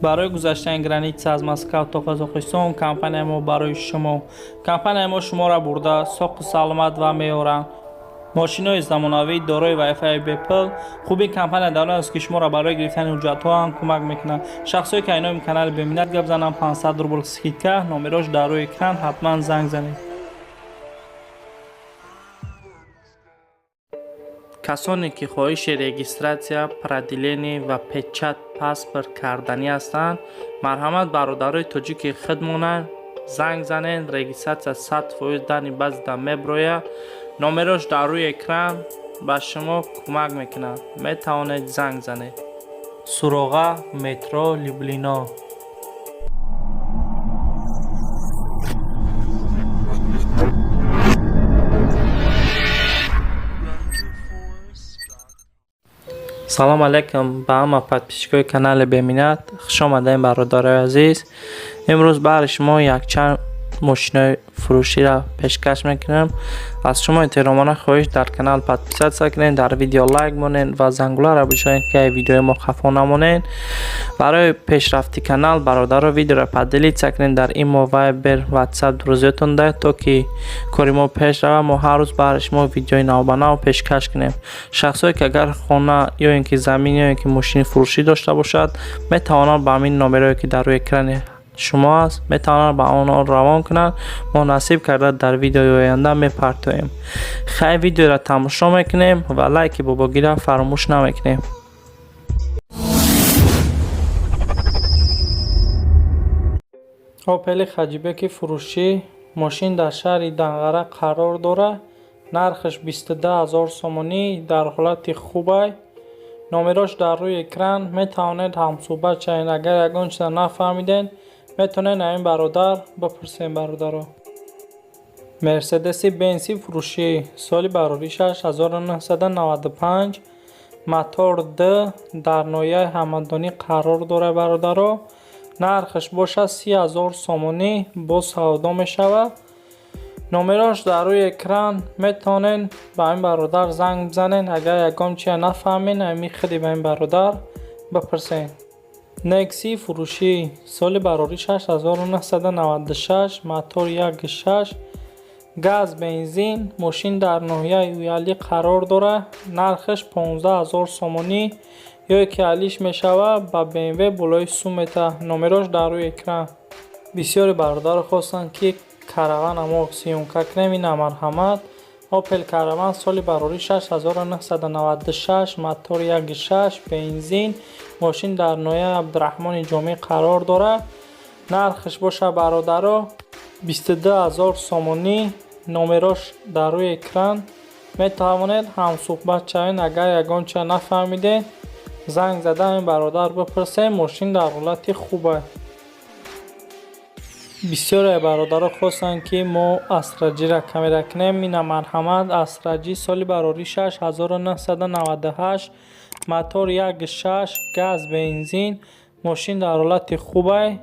برای گذشتن گرانیت از مسکو تا قزاقستان کمپانی ما برای کمپانی ما شما را برده ساخت سلامت و میارند. ماشین‌های زمانوی دارای وای فای بیپل. خوبی کمپانی در است که شما را برای گرفتن حجت‌ها هم کمک میکنه. شخصی که اینا کانال ببیند گپ زنم 500 روبل سکیتکا نمرش در روی اکران حتما زنگ زنید. کسانی که خواهش رجیستراسیا پردیلینی و پچت پاسپورت کردنی هستند مرحمت برادرای تاجیک خدمونه زنگ زنید. رجیستراسیا 100% دانی باز در مبرویا نمرش در روی اکران به شما کمک میکنه. می توانید زنگ زنید. سوراغا مترو لیوبلینا. سلام علیکم به همه پادپیشکای کانال بمینت. خوش آمدین برادرای عزیز. امروز برای شما یک چند ماشین فروشی را پیشکش میکنم. از شما احترامانه خواهش در کانال پادپیشت کنین، در ویدیو لایک مونین و زنگوله را بشارین که ویدیو ما خفا نمونین. برای پیشرفتی کانال برادرها ویدیو را پدیلیت سکنین در ایمو وایبر واتساپ دروزیتون ده تا که کاری ما پیش روه. ما هر روز برای شما ویدیوی نو به نو پیشکش کنیم. شخصایی که اگر خانه یا اینکه زمین یا اینکه ماشین فروشی داشته باشد میتوانند با همین نمره که در روی اکران شما است میتوانند به آنها روان کنند. ما نصیب کرده در ویدیو آینده میپرتویم. خیلی ویدیو را تماشا میکنیم و لایک باباگی را فراموش نمیکنیم. اوپل خجیبک فروشی ماشین در شهر دنغره قرار داره. نرخش 22000 سومانی در حالت خوبه. نمرش در روی اکران میتوانید هم صحبت چین. اگر یگان چیز نفهمیدین میتونین این برادر بپرسین. برادرها مرسدس بنزی فروشی سالی براریش 1995 موتور د در نویه همدانی قرار داره. برادرها نرخش باشه 30000 سومانی با سودا میشوه. نمرش در روی اکران میتونین به این برادر زنگ بزنین. اگر یکم چیه نفهمین امی خیلی به این برادر بپرسین. نکسی فروشی سال براریش 1996 موتور 1.6 گاز بنزین ماشین در ناحیه ویالی قرار داره. نرخش 15000 سومانی یا که علیش میشوه با BMW بلای سومته. نمرش در روی اکران. بسیاری برادر خواستن که کاروان اما اکسیون کنیم. این مرحمت اوپل کاروان سال براریش 1996 موتور 1.6 بنزین ماشین در نویه عبدالرحمن جامع قرار داره. نرخش باشه برادرها 22000 سومانی. نمرش در روی اکران میتوانید هم صحبت چین. اگر یگان چه نفهمیده زنگ زده این برادر بپرسه. ماشین در حالت خوبه. بسیار برادر خواستن که ما اسرجی را کمیره کنیم. این مرحمت اسرجی سال براریش 1998 موتور 1.6 گاز بنزین ماشین در حالت خوبه.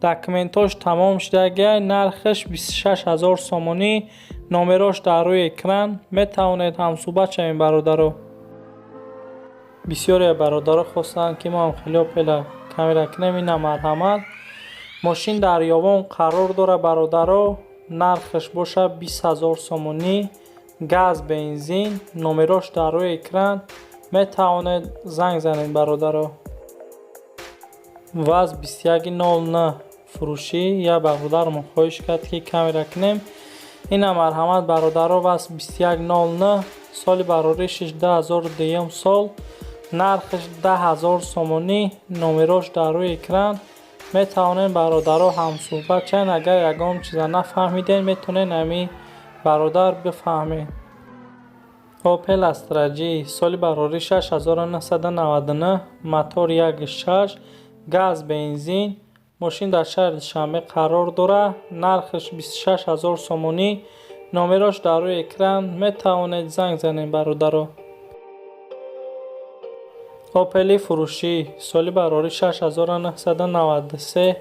داکومنتاش تمام شده. نرخش 26000 سومانی. نمرش در روی اکران میتوانید هم صحبت شوین. برادرها بسیار برادر خواستن که ما هم خیلی اوپل کمیره کنیم. این مرحمت ماشین در یاوان قرار داره. برادرها نرخش باشه 20000 سومانی گاز بنزین. نمرش در روی اکران میتوانید زنگ زنید. برادرها واز 2109 فروشی یا برادر ما خواهش کرد که کمیره کنیم. این مرحمت برادرها واز 2109 سال براریش 18000 سال. نرخش 10000 سومانی. نمرش در روی اکران میتوانین برادرها هم صحبت چین. اگر یگام چیزا نفهمیدین میتونین امی برادر بفهمین. اوپل استراجی سال براریش 1999 موتور 1.6 گاز بنزین ماشین در شهر شنبه قرار داره. نرخش 26000 سومانی. نمرش در روی اکران میتوانید زنگ زنین. برادرها اوپل فروشی سال براریش 1993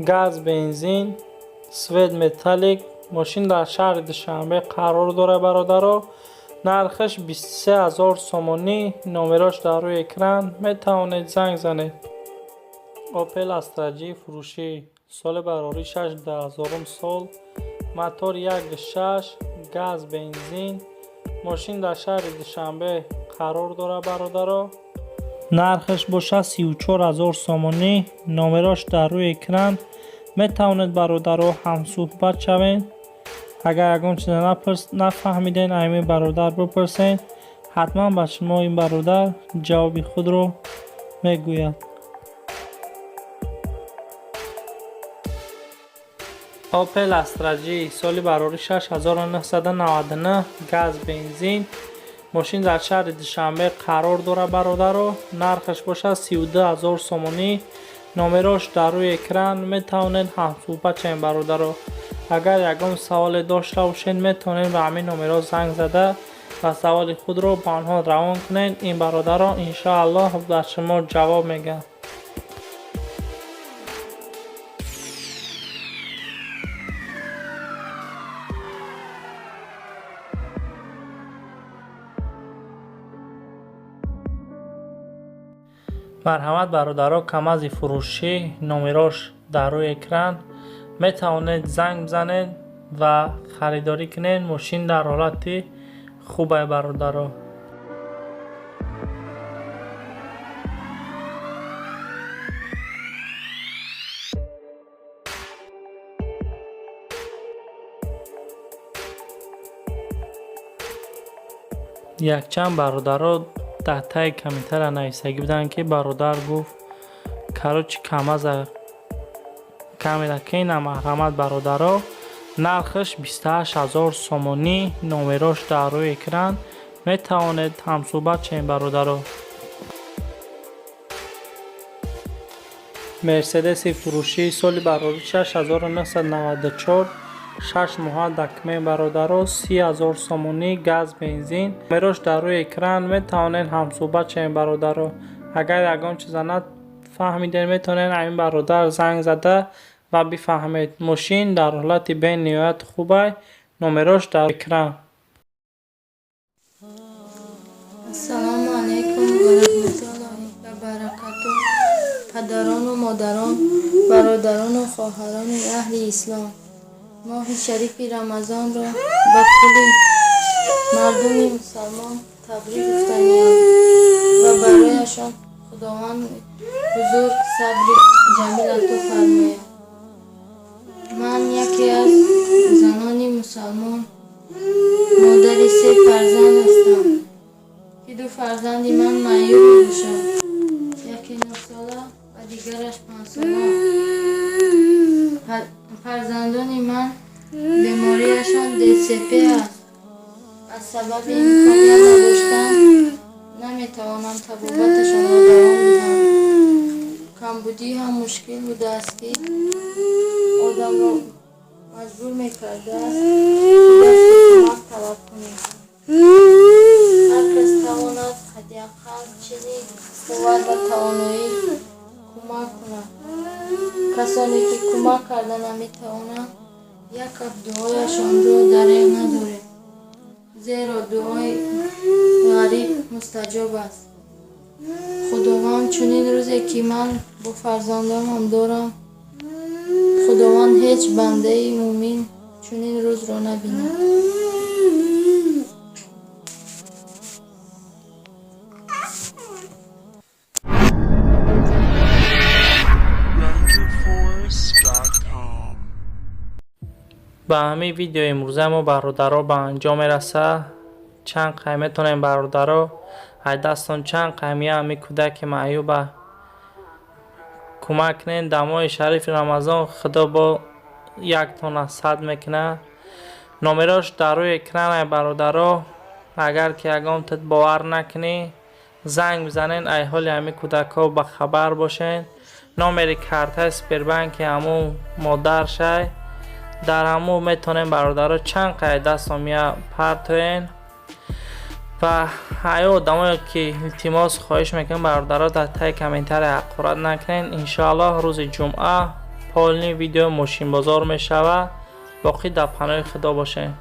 گاز بنزین سوید متالیک ماشین در شهر دوشنبه قرار داره. برادرها نرخش 23000 سومانی. نمرش در روی اکران میتوانید زنگ زنید. اوپل استراجی فروشی سال براری 6 10,000 سال، موتور 1.6 گاز بنزین. ماشین در شهر دوشنبه قرار داره برادرها. نرخش باشه 34,000 سومانی. نامراش در روی اکران. میتوانید برادرها هم صحبت شوین. اگر یگان چیز نفهمیدین ایمی برادر بپرسین، حتما به شما این برادر جواب خود رو میگوید. اوپل استراجی سال براری 6999 گاز بنزین. ماشین در شهر دوشنبه قرار داره برادرها. نرخش باشه 32,000 سومانی. نامراش در روی اکران. میتوانید هم صحبت شوین برادرها. اگر یگان سوال داشته باشین میتونین به همین نمره زنگ زده و سوال خود رو با آنها روان کنین. این برادران انشاءالله به شما جواب میگن. مرحمت برادرها، کمازی فروشی نمراش در روی اکران. میتوانید زنگ بزنید و خریداری کنین. ماشین در حالت خوبه برادرها. یک چند برادرها در تای کامنتر نویسگی بودن که برادر گفت کاروچ کماز کامیدکین. مرحمت برادرها، نرخش 28,000 سومانی. نمراش در روی اکران. میتوانید هم صحبت شوین برادرها. مرسدس فروشی سال براری 6994 6 ماه دکمه برادرها 30,000 سومانی گاز بنزین. نمراش در روی اکران. میتوانید هم صحبت شوین برادرها. اگر یگان چیز نفهمیدین میتونین این برادر زنگ زده و بفهمید. ماشین در حالت به نهایت خوبه. نمراش در اکران. السلام علیکم و رحمت الله و برکاته. پدران و مادران، برادران و خواهران اهل اسلام، ماه شریف رمضان را به کل مردم مسلمان تبریک گفتنیم و برایشان خداوند بزرگ صبر جمیل عطا فرماید. من یکی از زنان مسلمان، مادر 3 فرزند هستم که 2 فرزند من معیوب میشد. یکی 9 ساله و دیگرش 5 ساله. فرزندان من بیماریشان DCP است. از سبب امکانیت نداشتن نمیتوانم طبابتشان را دوام بدهم. کمبودی هم مشکل بوده است که آدم را مجبور میکرده است که دست کمک طلب کنیم. هر کس تواند حداقل چنین قوت و توانایی کمک کند. کسانی که کمک کرده نمیتوانند یک کف دعایشان را دریغ نداریم، زیرا دعای غریب مستجاب است. خداوند چنین روزی که من با فرزندانم دارم، خداوند هیچ بنده مومن چنین روز را نبیند. به همین ویدیو امروزه ما برادرها به انجام رسه. چند قیمه تونیم برادرها های دستان چند قیمه همی کودک معیوبه کمک کنین. دمای شریف رمضان خدا با یک تونه صد میکنه. نمراش در روی اکران برادرها. اگر که یگان تد باور نکنی زنگ بزنین ای حال همی کودک ها به خبر باشین. نمره کارت سپربنک همون مادر شای در همون میتونین برادرها چند قید دست همیا پرتوین. و های آدمایی که التماس خواهش میکنم برادرها در تای کامنتر حقارت نکنین. انشاءالله روز جمعه پالنی ویدیو ماشین بازار میشوه. باقی در پناه خدا باشین.